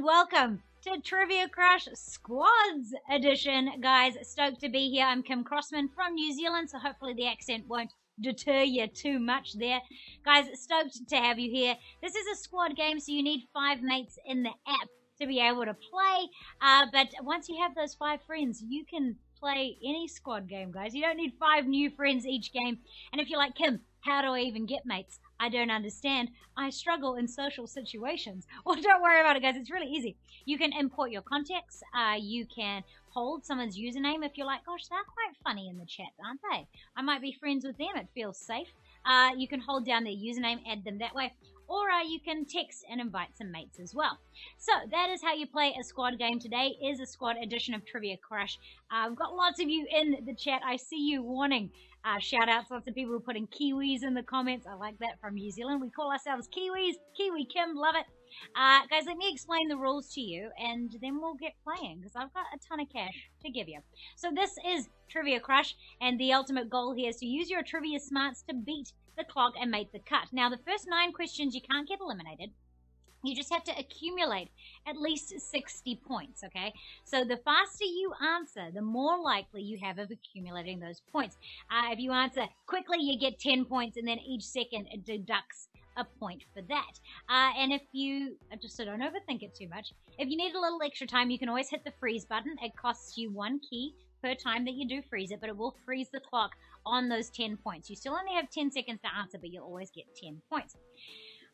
welcome to Trivia Crush Squads Edition. Guys, stoked to be here. I'm Kim Crossman from New Zealand, so hopefully the accent won't deter you too much there. Guys, stoked to have you here. This is a squad game, so you need 5 mates in the app to be able to play. But once you have those 5 friends, you can play any squad game, guys. You don't need 5 new friends each game. And if you're like, Kim, how do I even get mates? I don't understand. I struggle in social situations. Well, don't worry about it, guys. It's really easy. You can import your contacts. You can hold someone's username if you're like, gosh, they're quite funny in the chat, aren't they? I might be friends with them. It feels safe. You can hold down their username, add them that way. Or you can text and invite some mates as well. So that is how you play a squad game. Today is a squad edition of Trivia Crush. We've got lots of you in the chat. I see you wanting shout outs. Lots of people are putting Kiwis in the comments. I like that from New Zealand. We call ourselves Kiwis. Kiwi Kim, love it. Guys, let me explain the rules to you and then we'll get playing because I've got a ton of cash to give you. So this is Trivia Crush and the ultimate goal here is to use your trivia smarts to beat the clock and make the cut. Now the first 9 questions you can't get eliminated. You just have to accumulate at least 60 points, okay? So the faster you answer, the more likely you have of accumulating those points. If you answer quickly, you get 10 points, and then each second it deducts a point for that. And if you, just so don't overthink it too much, if you need a little extra time, you can always hit the freeze button. It costs you 1 key per time that you do freeze it, but it will freeze the clock on those 10 points. You still only have 10 seconds to answer, but you'll always get 10 points.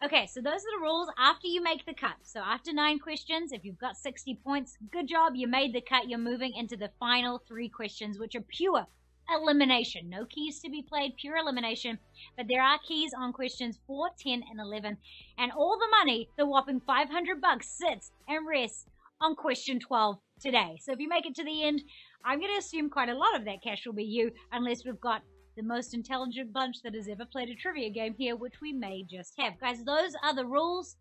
Okay, so those are the rules after you make the cut. So after 9 questions, if you've got 60 points, good job, you made the cut. You're moving into the final 3 questions, which are pure elimination. No keys to be played, pure elimination. But there are keys on questions 4, 10, and 11. And all the money, the whopping $500, sits and rests on question 12 today. So if you make it to the end, I'm going to assume quite a lot of that cash will be you, unless we've got the most intelligent bunch that has ever played a trivia game here, which we may just have. Guys, those are the rules.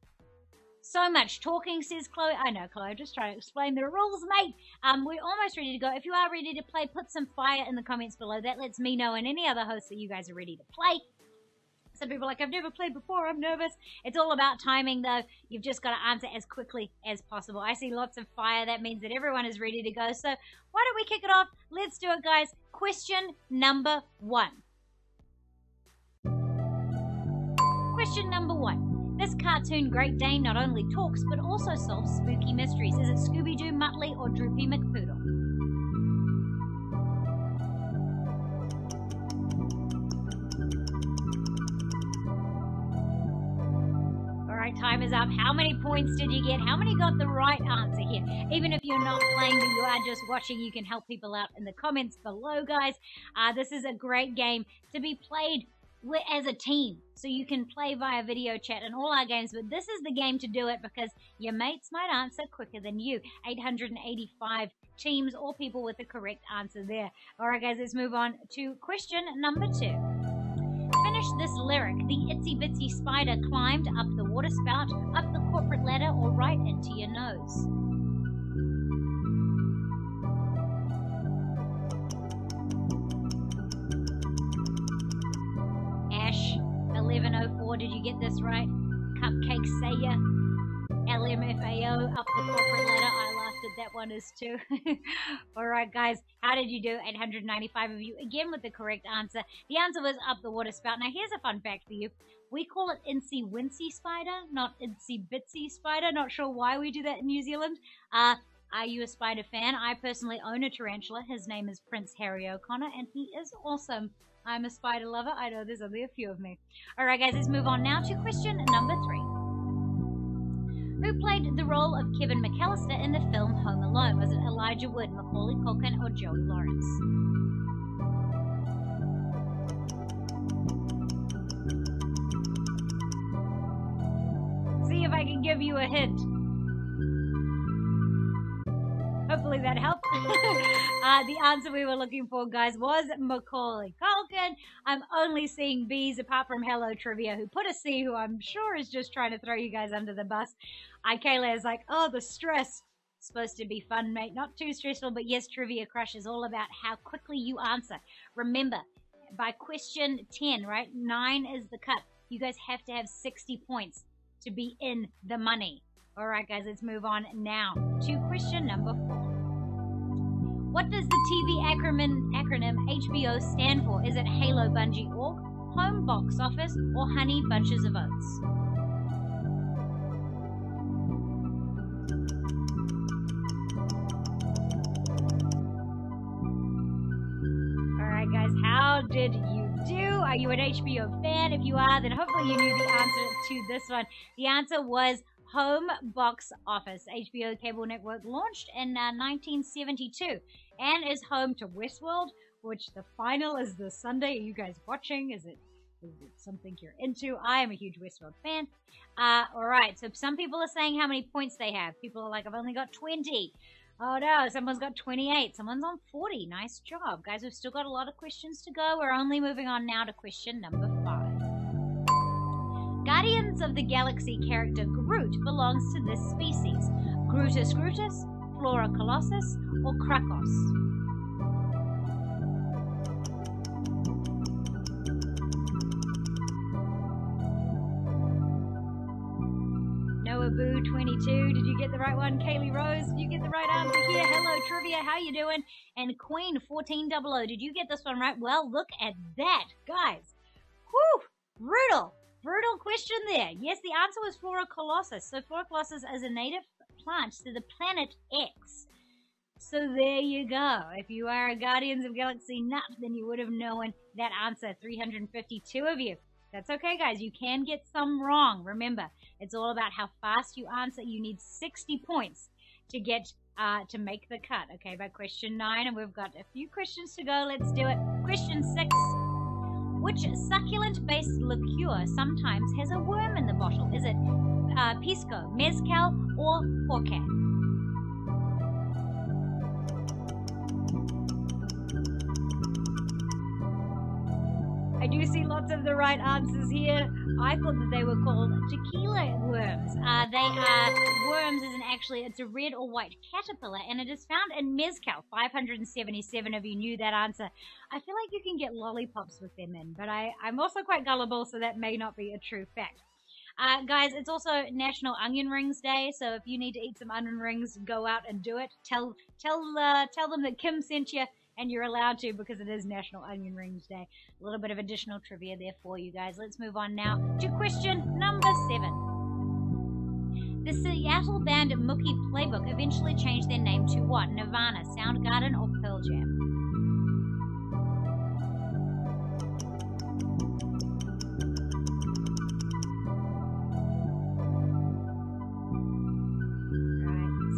So much talking, says Chloe. I know, Chloe, I'm just trying to explain the rules, mate. We're almost ready to go. If you are ready to play, put some fire in the comments below. That lets me know and any other hosts that you guys are ready to play. Some people are like, I've never played before, I'm nervous. It's all about timing, though. You've just got to answer as quickly as possible. I see lots of fire. That means that everyone is ready to go. So why don't we kick it off? Let's do it, guys. Question number 1. Question number 1. This cartoon Great Dane not only talks, but also solves spooky mysteries. Is it Scooby-Doo, Muttley, or Droopy McPoodle? Time is up. How many points did you get? How many got the right answer here? Even if you're not playing, but you are just watching, you can help people out in the comments below, guys. This is a great game to be played as a team. So you can play via video chat in all our games, but this is the game to do it because your mates might answer quicker than you. 885 teams or people with the correct answer there. All right, guys, let's move on to question number 2. Finish this lyric. The itsy bitsy spider climbed up the water spout, up the corporate ladder, or right into your nose. Ash, 1104, did you get this right? Cupcake Sayer, LMFAO, up the corporate ladder. I laughed at that one as too. Alright guys, how did you do? 895 of you, again with the correct answer. The answer was up the water spout. Now here's a fun fact for you. We call it Incy Wincy Spider, not Incy Bitsy Spider. Not sure why we do that in New Zealand. Are you a spider fan? I personally own a tarantula. His name is Prince Harry O'Connor and he is awesome. I'm a spider lover. I know there's only a few of me. Alright guys, let's move on now to question number 3. Who played the role of Kevin McAllister in the film Home Alone? Was it Elijah Wood, Macaulay Culkin, or Joey Lawrence? See if I can give you a hint. Hopefully that helped. The answer we were looking for, guys, was Macaulay Culkin. I'm only seeing B's apart from Hello Trivia, who put a C, who I'm sure is just trying to throw you guys under the bus. Kayla is like, oh, the stress. It's supposed to be fun, mate. Not too stressful, but yes, Trivia Crush is all about how quickly you answer. Remember, by question 10, right, 9 is the cut. You guys have to have 60 points to be in the money. Alright guys, let's move on now to question number 4. What does the TV acronym HBO stand for? Is it Halo Bungee Org, Home Box Office, or Honey Bunches of Oats? Alright guys, how did you do? Are you an HBO fan? If you are, then hopefully you knew the answer to this one. The answer was Home Box Office. HBO cable network launched in 1972 and is home to Westworld, which the final is this Sunday. Are you guys watching? Is it something you're into? I am a huge Westworld fan. Alright, so some people are saying how many points they have. People are like, I've only got 20. Oh no, someone's got 28. Someone's on 40. Nice job. Guys, we've still got a lot of questions to go. We're only moving on now to question number 5. Guardians of the Galaxy character Groot belongs to this species. Grutus grutus, Flora colossus, or Krakos? Boo 22, did you get the right one? Kaylee Rose, did you get the right answer here? Hello Trivia, how you doing? And Queen 1400, did you get this one right? Well, look at that, guys. Whew, brutal question there. Yes, the answer was Flora colossus. So Flora colossus is a native plant to the planet X. So there you go. If you are a Guardians of Galaxy nut, then you would have known that answer. 352 of you. That's okay, guys. You can get some wrong. Remember, it's all about how fast you answer. You need 60 points to get to make the cut. Okay, by question 9, and we've got a few questions to go. Let's do it. Question 6. Which succulent-based liqueur sometimes has a worm in the bottle? Is it pisco, mezcal, or pokey? I do see lots of the right answers here. I thought that they were called tequila worms. They are worms, it's a red or white caterpillar, and it is found in mezcal. 577 of you knew that answer. I feel like you can get lollipops with them in, but I'm also quite gullible, so that may not be a true fact. Guys, it's also National Onion Rings Day, so if you need to eat some onion rings, go out and do it. Tell them that Kim sent you. And you're allowed to, because it is National Onion Rings Day. A little bit of additional trivia there for you guys. Let's move on now to question number 7. The Seattle band Mookie Playbook eventually changed their name to what? Nirvana, Soundgarden, or Pearl Jam?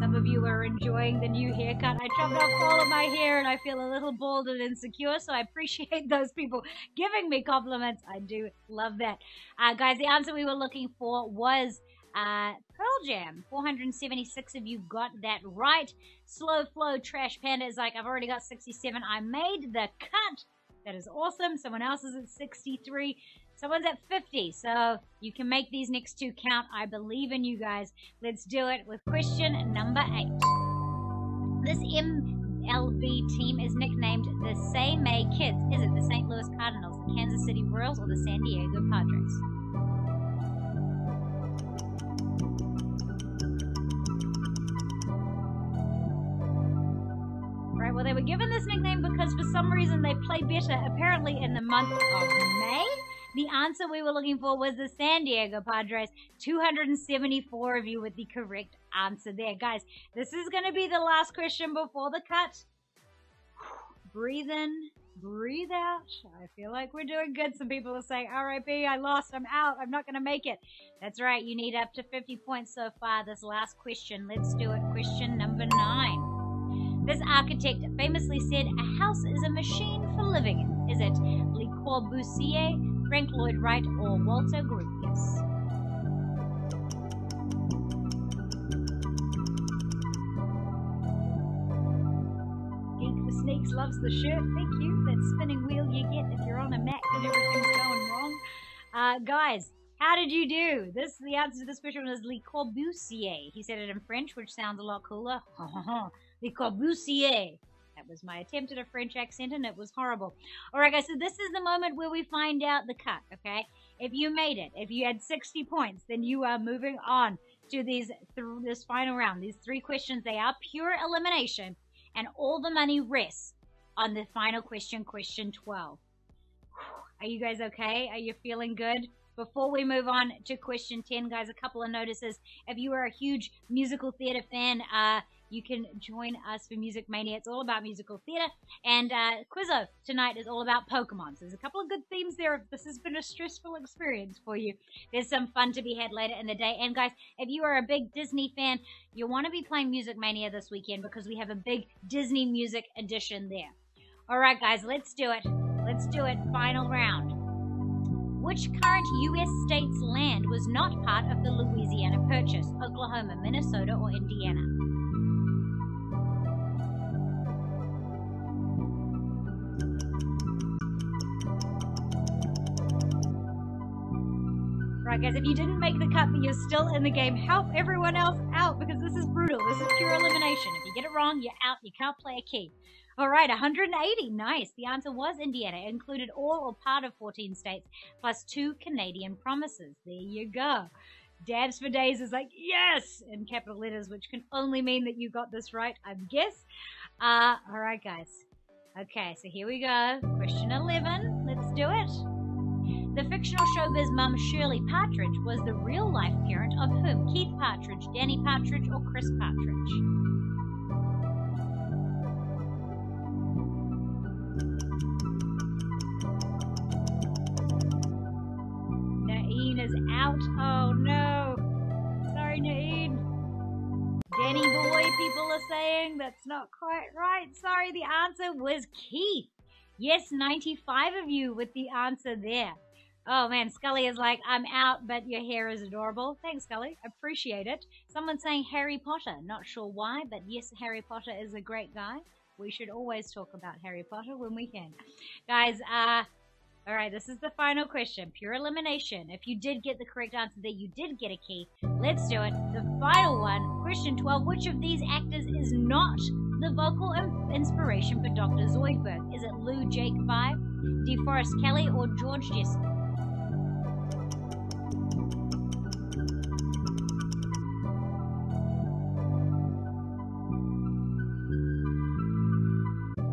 Some of you are enjoying the new haircut. I chopped off all of my hair and I feel a little bald and insecure, so I appreciate those people giving me compliments. I do love that. Guys, the answer we were looking for was Pearl Jam. 476 of you got that right. Slow Flow Trash Panda is like, I've already got 67. I made the cut. That is awesome. Someone else is at 63. Someone's at 50, so you can make these next two count. I believe in you guys. Let's do it with question number 8. This MLB team is nicknamed the Say May Kids. Is it the St. Louis Cardinals, the Kansas City Royals, or the San Diego Padres? Right, well, they were given this nickname because for some reason they play better, apparently, in the month of May. The answer we were looking for was the San Diego Padres. 274 of you with the correct answer there. Guys, this is going to be the last question before the cut. Breathe in, breathe out. I feel like we're doing good. Some people are saying, RIP, I lost, I'm out, I'm not going to make it. That's right, you need up to 50 points so far. This last question, let's do it. Question number 9. This architect famously said, a house is a machine for living in. Is it Le Corbusier, Frank Lloyd Wright, or Walter Gropius? Geek for Sneaks loves the shirt. Thank you. That spinning wheel you get if you're on a Mac and everything's going wrong. Guys, how did you do? The answer to this question was Le Corbusier. He said it in French, which sounds a lot cooler. Le Corbusier. That was my attempt at a French accent, and it was horrible. All right, guys, so this is the moment where we find out the cut, okay? If you made it, if you had 60 points, then you are moving on to this final round. These 3 questions, they are pure elimination, and all the money rests on the final question, question 12. Are you guys okay? Are you feeling good? Before we move on to question 10, guys, a couple of notices. If you are a huge musical theater fan, you can join us for Music Mania. It's all about musical theater. And Quizzo tonight is all about Pokemon. So there's a couple of good themes there. If this has been a stressful experience for you, there's some fun to be had later in the day. And guys, if you are a big Disney fan, you'll want to be playing Music Mania this weekend because we have a big Disney music edition there. All right, guys, let's do it. Let's do it. Final round. Which current U.S. state's land was not part of the Louisiana Purchase? Oklahoma, Minnesota, or Indiana? Right, guys, if you didn't make the cut but you're still in the game, help everyone else out because this is brutal. This is pure elimination. If you get it wrong, you're out. You can't play a key. All right, 180. Nice. The answer was Indiana. It included all or part of 14 states, plus 2 Canadian provinces. There you go. Dabs for Days is like, yes, in capital letters, which can only mean that you got this right, I guess. All right, guys. Okay, so here we go. Question 11. Let's do it. The fictional showbiz mum Shirley Partridge was the real-life parent of whom? Keith Partridge, Danny Partridge, or Chris Partridge? Is out. Oh no. Sorry, Naeem. Danny boy, people are saying that's not quite right. Sorry, the answer was Keith. Yes, 95 of you with the answer there. Oh man, Scully is like, I'm out, but your hair is adorable. Thanks, Scully. Appreciate it. Someone's saying Harry Potter. Not sure why, but yes, Harry Potter is a great guy. We should always talk about Harry Potter when we can. Guys, all right, this is the final question. Pure elimination. If you did get the correct answer there, you did get a key. Let's do it. The final one. Question 12. Which of these actors is not the vocal inspiration for Dr. Zoidberg? Is it Lou Jacobi, DeForest Kelley, or George Jessel?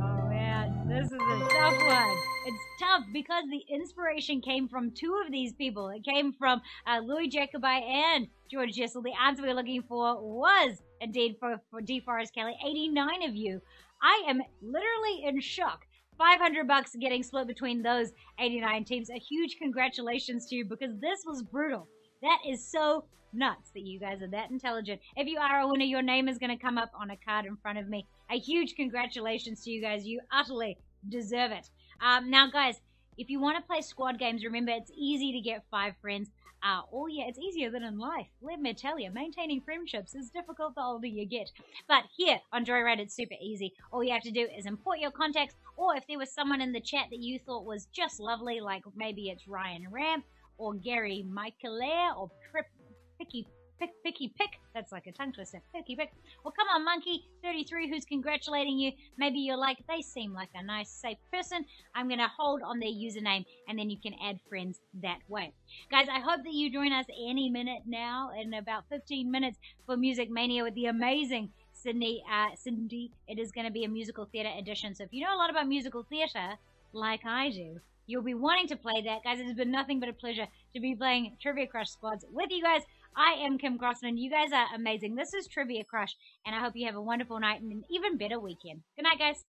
Oh, man. This is a tough one. It's tough because the inspiration came from 2 of these people. It came from Louis Jacobi and George Jessel. The answer we were looking for was indeed for DeForest Kelley. 89 of you. I am literally in shock. $500 getting split between those 89 teams. A huge congratulations to you because this was brutal. That is so nuts that you guys are that intelligent. If you are a winner, your name is going to come up on a card in front of me. A huge congratulations to you guys. You utterly deserve it. Now, guys, if you want to play squad games, remember it's easy to get 5 friends. Oh, yeah, it's easier than in life. Let me tell you, maintaining friendships is difficult the older you get. But here on Joyride, it's super easy. All you have to do is import your contacts, or if there was someone in the chat that you thought was just lovely, like maybe it's Ryan Ramp, or Gary Michaelair, or Picky Pick, that's like a tongue twister, Picky Pick. Well, come on, Monkey 33, who's congratulating you. Maybe you're like, they seem like a nice, safe person. I'm going to hold on their username, and then you can add friends that way. Guys, I hope that you join us any minute now, in about 15 minutes, for Music Mania with the amazing Cindy. It is going to be a musical theater edition. So if you know a lot about musical theater, like I do, you'll be wanting to play that. Guys, it has been nothing but a pleasure to be playing Trivia Crush Squads with you guys. I am Kim Crossman. You guys are amazing. This is Trivia Crush, and I hope you have a wonderful night and an even better weekend. Good night, guys.